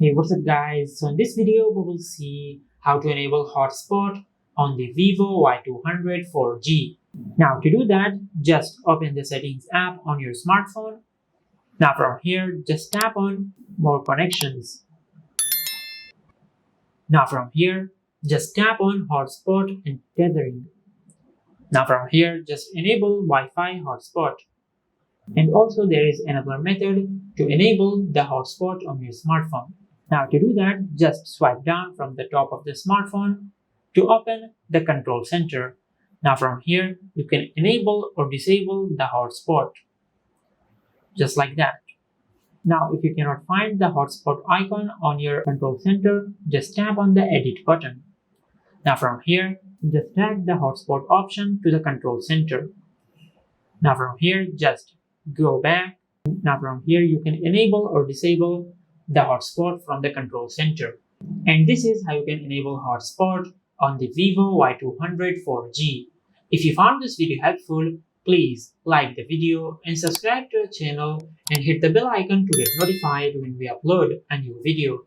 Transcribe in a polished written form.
Hey, what's up guys? So in this video we will see how to enable hotspot on the Vivo Y200 4G. Now to do that, just open the settings app on your smartphone. Now from here, just tap on more connections. Now from here, just tap on hotspot and tethering. Now from here, just enable Wi-Fi hotspot. And also there is another method to enable the hotspot on your smartphone. Now to do that, just swipe down from the top of the smartphone to open the control center. Now from here, you can enable or disable the hotspot. Just like that. Now if you cannot find the hotspot icon on your control center, just tap on the edit button. Now from here, just drag the hotspot option to the control center. Now from here, just go back. Now from here, you can enable or disable the hotspot from the control center. And this is how you can enable hotspot on the Vivo Y200 4G. If you found this video helpful, please like the video and subscribe to our channel and hit the bell icon to get notified when we upload a new video.